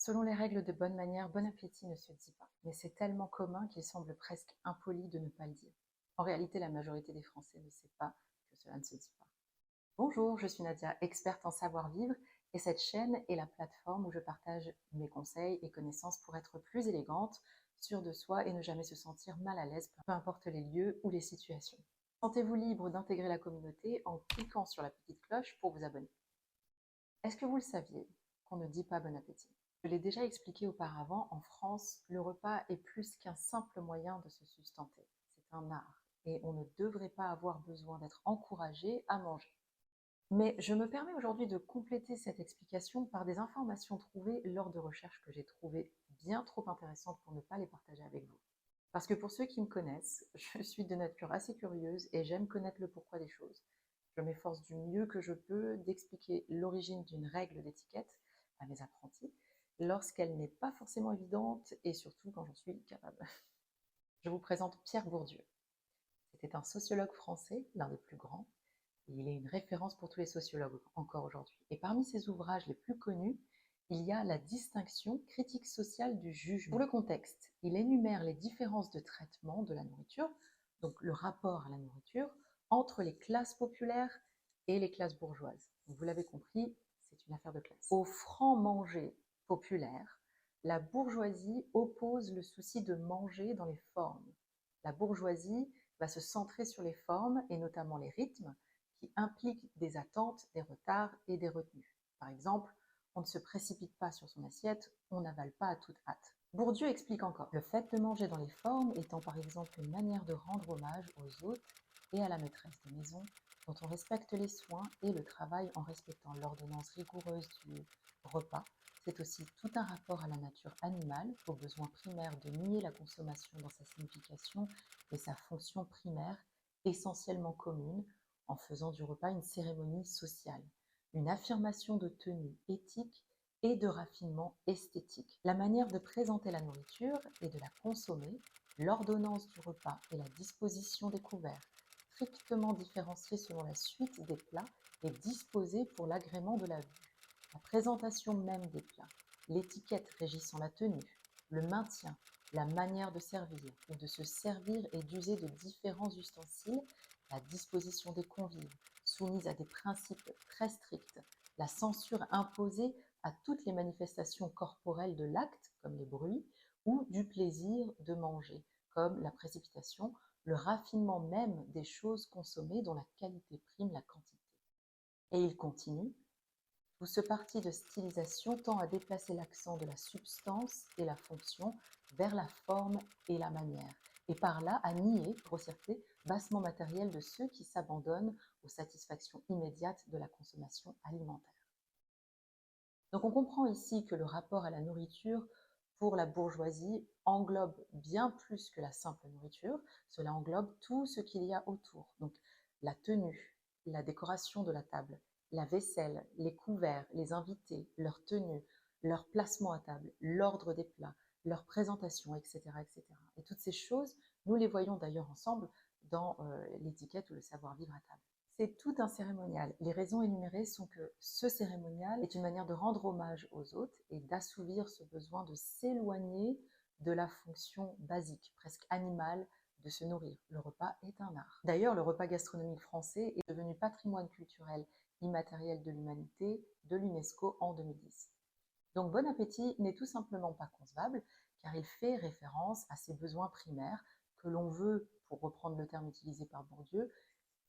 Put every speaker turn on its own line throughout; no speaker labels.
Selon les règles de bonne manière, bon appétit ne se dit pas, mais c'est tellement commun qu'il semble presque impoli de ne pas le dire. En réalité, la majorité des Français ne sait pas que cela ne se dit pas. Bonjour, je suis Nadia, experte en savoir-vivre, et cette chaîne est la plateforme où je partage mes conseils et connaissances pour être plus élégante, sûre de soi et ne jamais se sentir mal à l'aise, peu importe les lieux ou les situations. Sentez-vous libre d'intégrer la communauté en cliquant sur la petite cloche pour vous abonner. Est-ce que vous le saviez qu'on ne dit pas bon appétit? Je l'ai déjà expliqué auparavant, en France, le repas est plus qu'un simple moyen de se sustenter. C'est un art et on ne devrait pas avoir besoin d'être encouragé à manger. Mais je me permets aujourd'hui de compléter cette explication par des informations trouvées lors de recherches que j'ai trouvées bien trop intéressantes pour ne pas les partager avec vous. Parce que pour ceux qui me connaissent, je suis de nature assez curieuse et j'aime connaître le pourquoi des choses. Je m'efforce du mieux que je peux d'expliquer l'origine d'une règle d'étiquette à mes apprentis, lorsqu'elle n'est pas forcément évidente et surtout quand j'en suis capable. Je vous présente Pierre Bourdieu. C'était un sociologue français, l'un des plus grands, et il est une référence pour tous les sociologues encore aujourd'hui. Et parmi ses ouvrages les plus connus, il y a la distinction critique sociale du jugement. Pour le contexte, il énumère les différences de traitement de la nourriture, donc le rapport à la nourriture, entre les classes populaires et les classes bourgeoises. Donc vous l'avez compris, c'est une affaire de classe. Au franc-manger populaire, la bourgeoisie oppose le souci de manger dans les formes. La bourgeoisie va se centrer sur les formes et notamment les rythmes qui impliquent des attentes, des retards et des retenues. Par exemple, on ne se précipite pas sur son assiette, on n'avale pas à toute hâte. Bourdieu explique encore, le fait de manger dans les formes étant par exemple une manière de rendre hommage aux hôtes et à la maîtresse de maison, dont on respecte les soins et le travail en respectant l'ordonnance rigoureuse du repas. C'est aussi tout un rapport à la nature animale, au besoin primaire de nier la consommation dans sa signification et sa fonction primaire, essentiellement commune, en faisant du repas une cérémonie sociale, une affirmation de tenue éthique et de raffinement esthétique. La manière de présenter la nourriture et de la consommer, l'ordonnance du repas et la disposition des couverts, strictement différenciées selon la suite des plats et disposées pour l'agrément de la vue. La présentation même des plats, l'étiquette régissant la tenue, le maintien, la manière de servir ou de se servir et d'user de différents ustensiles, la disposition des convives, soumise à des principes très stricts, la censure imposée à toutes les manifestations corporelles de l'acte, comme les bruits, ou du plaisir de manger, comme la précipitation, le raffinement même des choses consommées dont la qualité prime la quantité. Et il continue, tout ce parti de stylisation tend à déplacer l'accent de la substance et la fonction vers la forme et la manière, et par là à nier, grossièreté, bassement matérielle de ceux qui s'abandonnent aux satisfactions immédiates de la consommation alimentaire. Donc on comprend ici que le rapport à la nourriture pour la bourgeoisie englobe bien plus que la simple nourriture, cela englobe tout ce qu'il y a autour, donc la tenue, la décoration de la table, la vaisselle, les couverts, les invités, leur tenue, leur placement à table, l'ordre des plats, leur présentation, etc., etc. Et toutes ces choses, nous les voyons d'ailleurs ensemble dans l'étiquette ou le savoir-vivre à table. C'est tout un cérémonial. Les raisons énumérées sont que ce cérémonial est une manière de rendre hommage aux hôtes et d'assouvir ce besoin de s'éloigner de la fonction basique, presque animale, de se nourrir. Le repas est un art. D'ailleurs, le repas gastronomique français est devenu patrimoine culturel immatériel de l'humanité de l'UNESCO en 2010. Donc bon appétit n'est tout simplement pas concevable car il fait référence à ces besoins primaires que l'on veut, pour reprendre le terme utilisé par Bourdieu,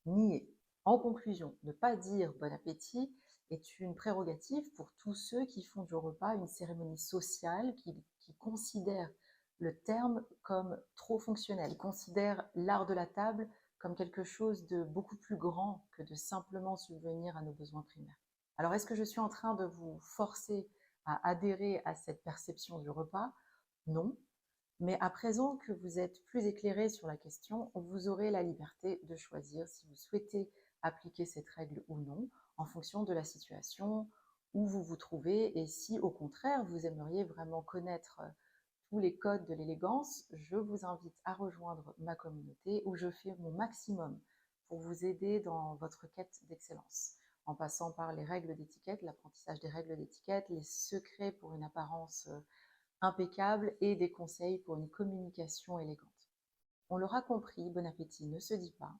nier. En conclusion, ne pas dire bon appétit est une prérogative pour tous ceux qui font du repas une cérémonie sociale, qui considèrent le terme comme trop fonctionnel, qui considèrent l'art de la table comme quelque chose de beaucoup plus grand que de simplement subvenir à nos besoins primaires. Alors, est-ce que je suis en train de vous forcer à adhérer à cette perception du repas? Non. Mais à présent que vous êtes plus éclairé sur la question, vous aurez la liberté de choisir si vous souhaitez appliquer cette règle ou non, en fonction de la situation où vous vous trouvez. Et si au contraire, vous aimeriez vraiment connaître tous les codes de l'élégance, je vous invite à rejoindre ma communauté où je fais mon maximum pour vous aider dans votre quête d'excellence. en passant par les règles d'étiquette, l'apprentissage des règles d'étiquette, les secrets pour une apparence impeccable et des conseils pour une communication élégante. On l'aura compris, bon appétit ne se dit pas,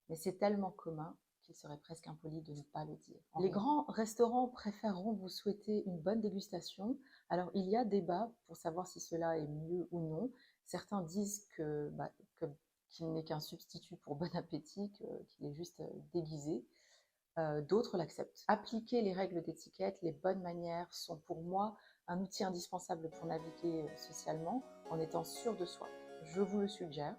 mais c'est tellement commun qu'il serait presque impoli de ne pas le dire. Les grands restaurants préféreront vous souhaiter une bonne dégustation. Alors, il y a débat pour savoir si cela est mieux ou non. Certains disent qu'il n'est qu'un substitut pour bon appétit, qu'il est juste déguisé. D'autres l'acceptent. Appliquer les règles d'étiquette, les bonnes manières sont pour moi un outil indispensable pour naviguer socialement en étant sûr de soi. Je vous le suggère.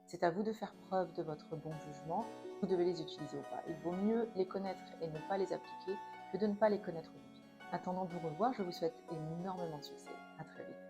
C'est à vous de faire preuve de votre bon jugement. Vous devez les utiliser ou pas. Il vaut mieux les connaître et ne pas les appliquer que de ne pas les connaître du tout. Attendant de vous revoir, je vous souhaite énormément de succès. À très vite.